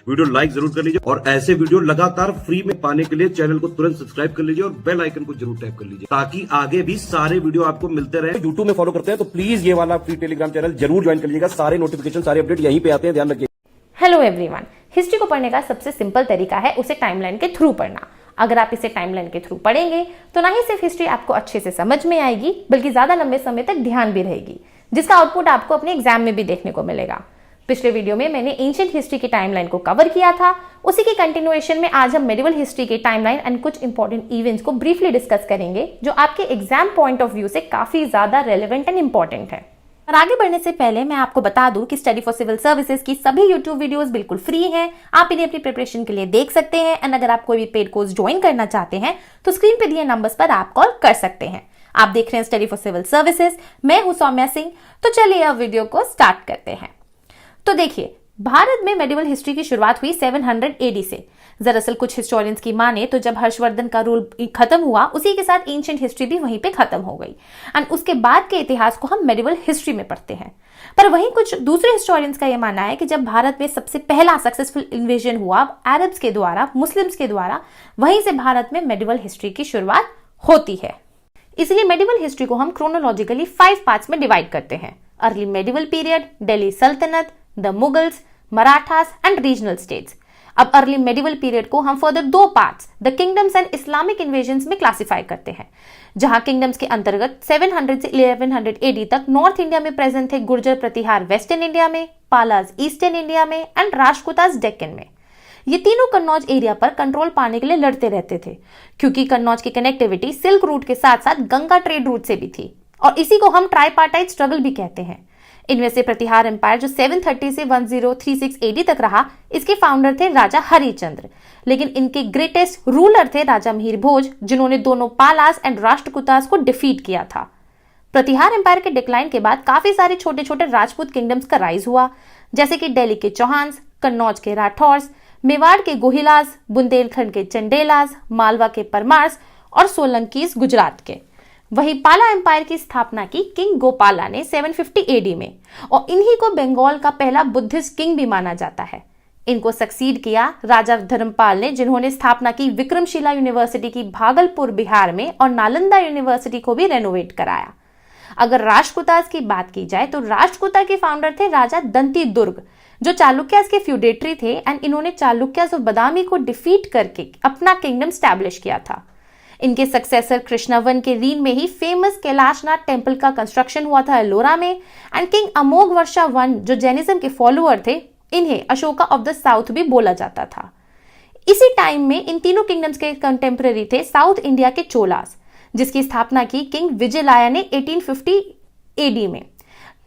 Video like जरूर कर लीजिए और ऐसे वीडियो लगातार फ्री में पाने के लिए चैनल को तुरंत सब्सक्राइब कर लीजिए और बेल आइकन को जरूर टैप कर लीजिए ताकि आगे भी सारे वीडियो आपको मिलते रहे। यूट्यूब में फॉलो करते हैं तो प्लीज ये वाला फ्री टेलीग्राम चैनल जरूर ज्वाइन कर लीजिएगा। सारे नोटिफिकेशन सारे अपडेट यहीं पे आते हैं, ध्यान रखिए। हेलो एवरीवन, हिस्ट्री को पढ़ने का सबसे सिंपल तरीका है उसे टाइमलाइन के थ्रू पढ़ना। अगर आप इसे टाइमलाइन के थ्रू पढ़ेंगे तो ना ही सिर्फ हिस्ट्री आपको अच्छे से समझ में आएगी बल्कि ज्यादा लंबे समय तक ध्यान भी रहेगी, जिसका आउटपुट आपको अपने एग्जाम में भी देखने को मिलेगा। पिछले वीडियो में मैंने एंशिएंट हिस्ट्री की टाइमलाइन को कवर किया था। उसी के कंटिन्यूएशन में आज हम मेडिवल हिस्ट्री की टाइमलाइन एंड कुछ इंपॉर्टेंट इवेंट्स को ब्रीफली डिस्कस करेंगे जो आपके एग्जाम पॉइंट ऑफ व्यू से काफी ज्यादा रेलेवेंट एंड इंपॉर्टेंट है। और आगे बढ़ने से पहले मैं आपको बता दूं कि स्टडी फॉर सिविल सर्विसेज की सभी यूट्यूब वीडियोस बिल्कुल फ्री हैं। आप इन्हें अपनी प्रिपरेशन के लिए देख सकते हैं एंड अगर आप कोई भी पेड कोर्स ज्वाइन करना चाहते हैं तो स्क्रीन पे दिए नंबर्स पर आप कॉल कर सकते हैं। आप देख रहे हैं स्टडी फॉर सिविल सर्विसेज, मैं हूं सौम्या सिंह। तो चलिए अब वीडियो को स्टार्ट करते हैं। तो देखिए, भारत में मेडिवल हिस्ट्री की शुरुआत हुई 700 AD से। दरअसल कुछ हिस्टोरियंस की माने तो जब हर्षवर्धन का रूल खत्म हुआ उसी के साथ एंशिएंट हिस्ट्री भी वहीं पे खत्म हो गई एंड उसके बाद के इतिहास को हम मेडिवल हिस्ट्री में पढ़ते हैं। पर वहीं कुछ दूसरे हिस्टोरियंस का यह मानना है कि जब भारत में सबसे पहला सक्सेसफुल इन्वेजन हुआ अरब्स के द्वारा, मुस्लिम्स के द्वारा, वहीं से भारत में मेडिवल हिस्ट्री की शुरुआत होती है। इसलिए मेडिवल हिस्ट्री को हम क्रोनोलॉजिकली 5 पार्ट्स में डिवाइड करते हैं: अर्ली मेडिवल पीरियड, दिल्ली सल्तनत, the Mughals, Marathas and regional states. अब अर्ली मेडिवल पीरियड को हम further 2 parts, the kingdoms and Islamic invasions में क्लासिफाई करते हैं, जहां किंगडम्स के अंतर्गत 700 से 1100 AD तक नॉर्थ इंडिया में प्रेजेंट थे गुर्जर प्रतिहार वेस्टर्न इंडिया में, पालाज ईस्टर्न इंडिया में एंड राजपूतास डेक्कन में। ये तीनों कन्नौज एरिया पर कंट्रोल पाने के लिए लड़ते रहते थे क्योंकि कन्नौज की कनेक्टिविटी सिल्क रूट के साथ साथ गंगा ट्रेड रूट से भी थी और इसी को हम ट्राइपार्टाइट स्ट्रगल भी कहते हैं। इनमें से प्रतिहार एम्पायर जो 730 से 1036 AD तक रहा, इसके फाउंडर थे राजा हरिचंद्र, लेकिन इनके ग्रेटेस्ट रूलर थे राजा मिहिर भोज, जिन्होंने दोनों पालास एंड राष्ट्रकूटास को डिफीट किया था। प्रतिहार एम्पायर के डिक्लाइन के बाद काफी सारे छोटे छोटे राजपूत किंगडम्स का राइज हुआ, जैसे कि दिल्ली के चौहान्स, कन्नौज के राठौर्स, मेवाड़ के गोहिलास, बुंदेलखंड के चंडेलास, मालवा के परमार्स और सोलंकीस गुजरात के। वही पाला एम्पायर की स्थापना की किंग गोपाला ने 750 AD में और इन्हीं को बंगाल का पहला बुद्धिस्ट किंग भी माना जाता है। इनको सक्सीड किया राजा धर्मपाल ने, जिन्होंने स्थापना की विक्रमशिला यूनिवर्सिटी की भागलपुर बिहार में और नालंदा यूनिवर्सिटी को भी रेनोवेट कराया। अगर राष्ट्रकूटास की बात की जाए तो राष्ट्रकूटा के फाउंडर थे राजा दंती दुर्ग, जो चालुक्यास के फ्यूडेटरी थे एंड इन्होंने चालुक्यास और बदामी को डिफीट करके अपना किंगडम स्टैब्लिश किया था। इनके सक्सेसर कृष्णवन के रीन में ही फेमस कैलाशनाथ टेम्पल का कंस्ट्रक्शन हुआ था एलोरा में and king Amogh Varsha one, जो जैनिज्म के फॉलोअर थे, इन्हें अशोका ऑफ द साउथ भी बोला जाता था। इसी टाइम में इन तीनों किंगडम्स के कंटेम्पररी थे साउथ इंडिया के चोलास, जिसकी स्थापना की किंग विजयलाया ने 1850 AD में।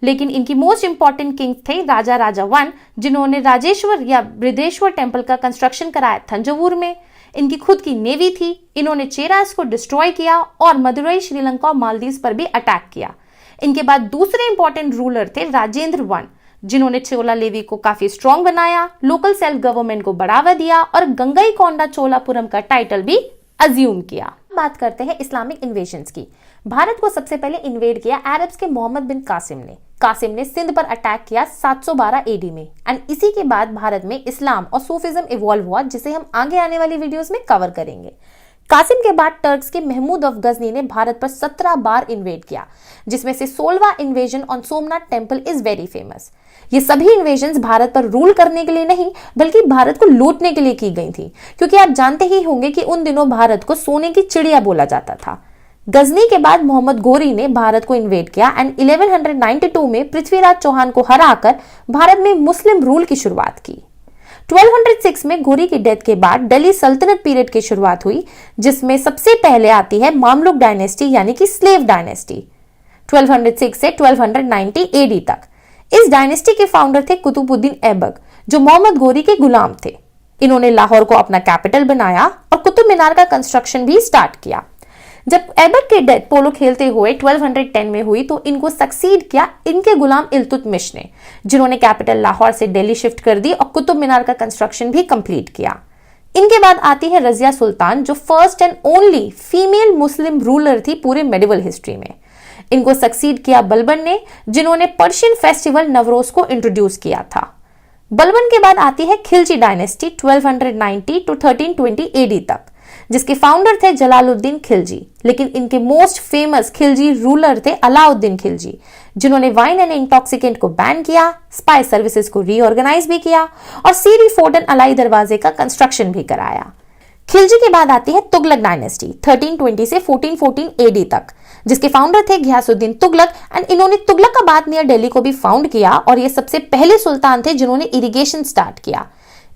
लेकिन इनकी मोस्ट इंपॉर्टेंट किंग थे राजा राजा वन, जिन्होंने राजेश्वर या बृहदेश्वर टेम्पल का कंस्ट्रक्शन कराया थंजावुर में। इनकी खुद की नेवी थी, इन्होंने चेरास को डिस्ट्रॉय किया और मदुरई, श्रीलंका और मालदीव पर भी अटैक किया। इनके बाद दूसरे इंपॉर्टेंट रूलर थे राजेंद्र वन, जिन्होंने चोला लेवी को काफी स्ट्रॉन्ग बनाया, लोकल सेल्फ गवर्नमेंट को बढ़ावा दिया और गंगईकोंडा चोलापुरम का टाइटल भी अज्यूम किया। बात करते हैं इस्लामिक इन्वेजन्स की। भारत को सबसे पहले इन्वेड किया अरब्स के मोहम्मद बिन कासिम ने सिंध पर अटैक किया 712 AD में एंड इसी के बाद भारत में इस्लाम और सूफिज्म इवॉल्व हुआ, जिसे हम आगे आने वाली वीडियोस में कवर करेंगे। कासिम के बाद टर्क्स के महमूद ऑफ गजनी ने भारत पर 17 बार इन्वेड किया, जिसमें से 16वां invasion on Somnath temple is very famous. ये सभी इन्वेजन्स भारत पर रूल करने के लिए नहीं बल्कि भारत को लूटने के लिए की गई थी, क्योंकि आप जानते ही होंगे कि उन दिनों भारत को सोने की चिड़िया बोला जाता था। गजनी के बाद मोहम्मद गोरी ने भारत को इन्वेड किया एंड 1192 में पृथ्वीराज चौहान को हराकर भारत में मुस्लिम रूल की शुरुआत की। 1206 में गोरी की डेथ के बाद दिल्ली सल्तनत पीरियड की शुरुआत हुई, जिसमें सबसे पहले आती है मामलुक डायनेस्टी यानी कि स्लेव डायनेस्टी 1206 से 1290 AD तक। इस डायनेस्टी के फाउंडर थे कुतुबुद्दीन ऐबक, जो मोहम्मद गोरी के गुलाम थे। इन्होंने लाहौर को अपना कैपिटल बनाया और कुतुब मीनार का कंस्ट्रक्शन भी स्टार्ट किया। जब ऐबक की डेथ पोलो खेलते हुए 1210 में हुई तो इनको सक्सीड किया इनके गुलाम इल्तुतमिश ने, जिन्होंने कैपिटल लाहौर से दिल्ली शिफ्ट कर दी और कुतुब मीनार का कंस्ट्रक्शन भी कंप्लीट किया। इनके बाद आती है रजिया सुल्तान, जो first and only female Muslim ruler थी पूरे मेडिवल हिस्ट्री में। इनको सक्सीड किया बलबन ने, जिन्होंने पर्शियन फेस्टिवल नवरोज को इंट्रोड्यूस किया था। बलबन के बाद आती है खिलजी डायनेस्टी 1290 टू 1320 एडी तक, जिसके फाउंडर थे जलालुद्दीन खिलजी। लेकिन इनके मोस्ट फेमस खिलजी रूलर थे अलाउद्दीन खिलजी, जिन्होंने वाइन एंड इंटॉक्सिकेंट को बैन किया, स्पाई सर्विसेज को रीऑर्गेनाइज भी किया और सीरी फोर्ट एंड अलाई दरवाजे का कंस्ट्रक्शन भी कराया। खिलजी के बाद आती है तुगलक डायनेस्टी 1320 से 1414 एडी तक, जिसके फाउंडर थे घियासुद्दीन तुगलक एंड इन्होंने तुगलकाबाद नियर दिल्ली को भी फाउंड किया और ये सबसे पहले सुल्तान थे जिन्होंने इरिगेशन स्टार्ट किया।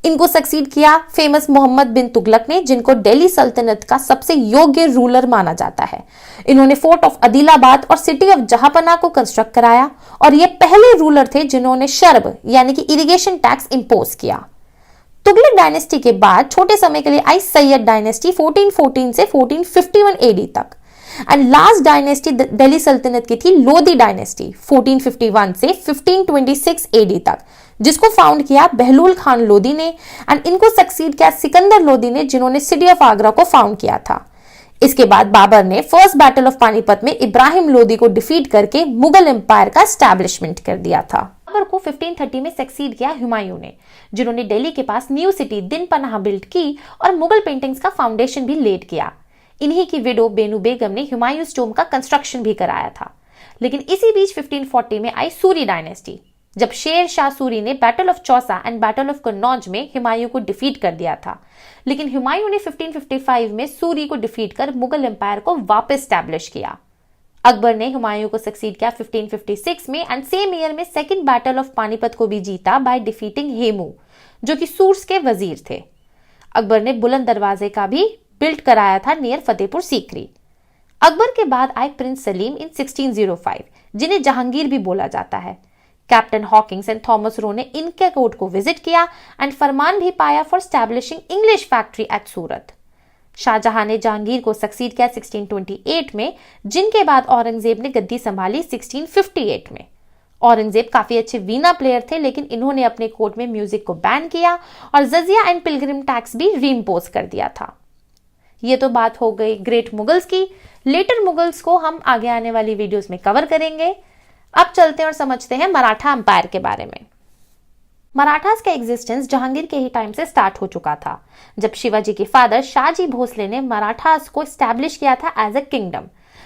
इनको सक्सीड किया फेमस मोहम्मद बिन तुगलक ने, जिनको दिल्ली सल्तनत का सबसे योग्य रूलर माना जाता है। इन्होंने फोर्ट ऑफ अदिलाबाद और सिटी ऑफ जहांपनाह को कंस्ट्रक्ट कराया और ये पहले रूलर थे जिन्होंने शर्ब यानी कि इरिगेशन टैक्स इंपोज किया। तुगलक डायनेस्टी के बाद छोटे समय के लिए आई सैयद डायनेस्टी 1414 से 1451 एडी तक एंड लास्ट डायनेस्टी दिल्ली सल्तनत की थी लोधी डायनेस्टी 1451 से 1526 एडी तक, जिसको फाउंड किया बहलूल खान लोधी ने एंड इनको सक्सीड किया सिकंदर लोधी ने, जिन्होंने सिटी ऑफ आगरा को फाउंड किया था। इसके बाद बाबर ने फर्स्ट बैटल ऑफ पानीपत में इब्राहिम लोधी को डिफीट करके मुगल एम्पायर का एस्टैब्लिशमेंट कर दिया था। बाबर को 1530 में सक्सीड किया हुमायूं ने, जिन्होंने दिल्ली के पास न्यू सिटी दिन पनाह बिल्ड की और मुगल पेंटिंग्स का फाउंडेशन भी लेड किया। इन्हीं की विडो बेनू बेगम ने हुमायूं टॉम्ब का कंस्ट्रक्शन भी कराया था। लेकिन इसी बीच 1540 में आई सूरी डायनेस्टी, जब शेर शाह सूरी ने battle of Chausa and battle of Kannauj में हुमायूं को डिफीट कर दिया था। लेकिन हुमायूं ने 1555 में सूरी को डिफीट कर मुगल एम्पायर को वापस स्टैब्लिश किया। अकबर ने हुमायूं को सक्सीड किया 1556 में एंड सेम ईयर में सेकंड बैटल ऑफ पानीपत को भी जीता बाय डिफीटिंग हेमू, जो कि सूर्स के वजीर थे। अकबर ने बुलंद दरवाजे का भी बिल्ड कराया था नियर फतेहपुर सीकरी। अकबर के बाद आए प्रिंस सलीम इन 1605, जिन्हें जहांगीर भी बोला जाता है। Captain Hawkins and Thomas Roe ने इनके कोर्ट को विजिट किया एंड फरमान भी पाया for establishing English factory at Surat. Shahjahan ने जहांगीर को सक्सीड किया 1628 में, जिनके बाद औरंगजेब ने गद्दी संभाली 1658 में। औरंगजेब काफी अच्छे वीणा प्लेयर थे, लेकिन इन्होंने अपने कोर्ट में म्यूजिक को बैन किया और जजिया एंड पिलग्रिम टैक्स भी रीइंपोज कर दिया था। ये तो बात हो गई ग्रेट मुगल्स की। लेटर मुगल्स को हम आगे आने वाली वीडियोस में कवर करेंगे। अब चलते हैं और समझते हैं मराठा एम्पायर के बारे में। मराठास का एग्जिस्टेंस जहांगीर के ही टाइम से स्टार्ट हो चुका था, जब शिवाजी के फादर शाहजी भोसले ने मराठास को एस्टैब्लिश किया था एज अ किंगडम।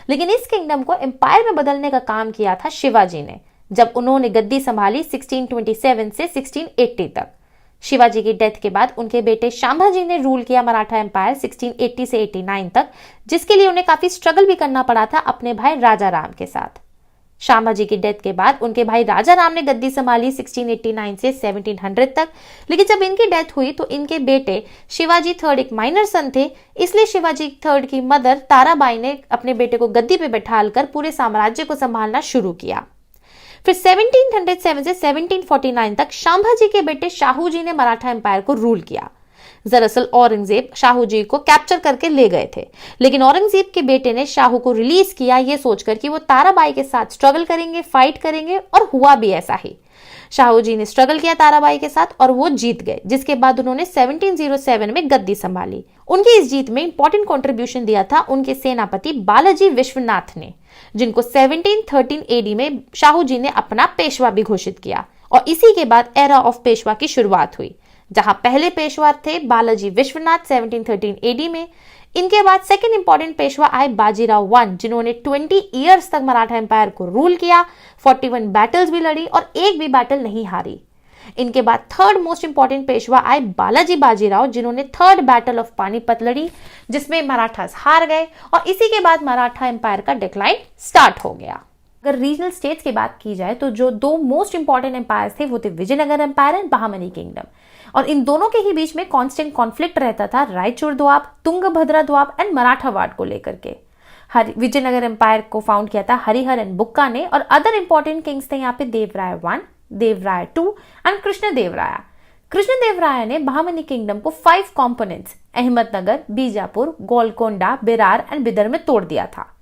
लेकिन इस किंगडम को एम्पायर में बदलने का काम किया था शिवाजी ने, जब उन्होंने गद्दी संभाली 1627 से 1680 तक। शिवाजी की डेथ के बाद उनके बेटे शांभाजी ने रूल किया मराठा एम्पायर 1680 से 89 तक, जिसके लिए उन्हें काफी स्ट्रगल भी करना पड़ा था अपने भाई राजा राम के साथ। शांभाजी की डेथ के बाद उनके भाई राजा राम ने गद्दी संभाली 1689 से 1700 तक। लेकिन जब इनकी डेथ हुई तो इनके बेटे शिवाजी थर्ड एक माइनर सन थे, इसलिए शिवाजी थर्ड की मदर ताराबाई ने अपने बेटे को गद्दी पे बैठाकर पूरे साम्राज्य को संभालना शुरू किया। फिर 1707 से 1749 तक शांभाजी के बेटे शाहू जी ने मराठा एम्पायर को रूल किया। दरअसल औरंगजेब शाहू जी को कैप्चर करके ले गए थे, लेकिन औरंगजेब के बेटे ने शाहू को रिलीज किया ये सोचकर कि वो ताराबाई के साथ स्ट्रगल करेंगे, फाइट करेंगे, और हुआ भी ऐसा ही। शाहू जी ने स्ट्रगल किया ताराबाई के साथ और वो जीत गए, जिसके बाद उन्होंने 1707 में गद्दी संभाली। उनकी इस जीत में इंपॉर्टेंट कंट्रीब्यूशन दिया था उनके सेनापति बालाजी विश्वनाथ ने, जिनको 1713 एडी में शाहू जी ने अपना पेशवा भी घोषित किया और इसी के बाद एरा ऑफ पेशवा की शुरुआत हुई, जहां पहले पेशवा थे बालाजी विश्वनाथ 1713 एडी में। इनके बाद सेकंड इंपॉर्टेंट पेशवा आए बाजीराव I, जिन्होंने 20 इयर्स तक मराठा एम्पायर को रूल किया, 41 बैटल्स भी लड़ी और एक भी बैटल नहीं हारी। इनके बाद थर्ड मोस्ट इंपॉर्टेंट पेशवा आए बालाजी बाजीराव, जिन्होंने थर्ड बैटल ऑफ पानीपत लड़ी, जिसमें मराठास हार गए और इसी के बाद मराठा एम्पायर का डिक्लाइन स्टार्ट हो गया। अगर रीजनल स्टेट्स की बात की जाए तो जो दो मोस्ट इंपॉर्टेंट एम्पायर्स थे वो थे Vijayanagar empire and Bahmani kingdom, और इन दोनों के ही बीच में कांस्टेंट कॉन्फ्लिक्ट रहता था रायचूर दोआब, तुंगभद्रा दोआब एंड मराठावाड़ को लेकर के। विजयनगर एम्पायर को फाउंड किया था हरिहर एंड बुक्का ने, और अदर इंपॉर्टेंट किंग्स थे यहाँ पे Devaraya I, Devaraya II and Krishnadevaraya. Krishnadevaraya ने बहामनी किंगडम को 5 कॉम्पोनेंट्स अहमदनगर, बीजापुर, गोलकोंडा, बेरार एंड बिदर में तोड़ दिया था।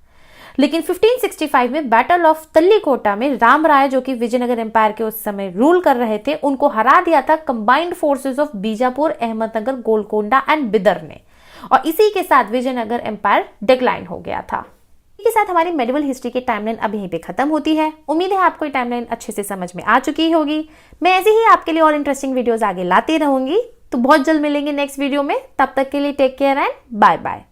लेकिन 1565 में बैटल ऑफ तल्लीकोटा में राम राय, जो कि विजयनगर एम्पायर के उस समय रूल कर रहे थे, उनको हरा दिया था combined forces of Bijapur, Ahmednagar, Golconda and Bidar ने, और इसी के साथ विजयनगर एम्पायर डिक्लाइन हो गया था। के साथ हमारी मेडिवल हिस्ट्री की टाइमलाइन अब यहीं पे खत्म होती है। उम्मीद है आपको ये टाइमलाइन अच्छे से समझ में आ चुकी होगी। मैं ऐसे ही आपके लिए और इंटरेस्टिंग वीडियोस आगे लाती रहूंगी। तो बहुत जल्द मिलेंगे नेक्स्ट वीडियो में। तब तक के लिए take care and bye bye.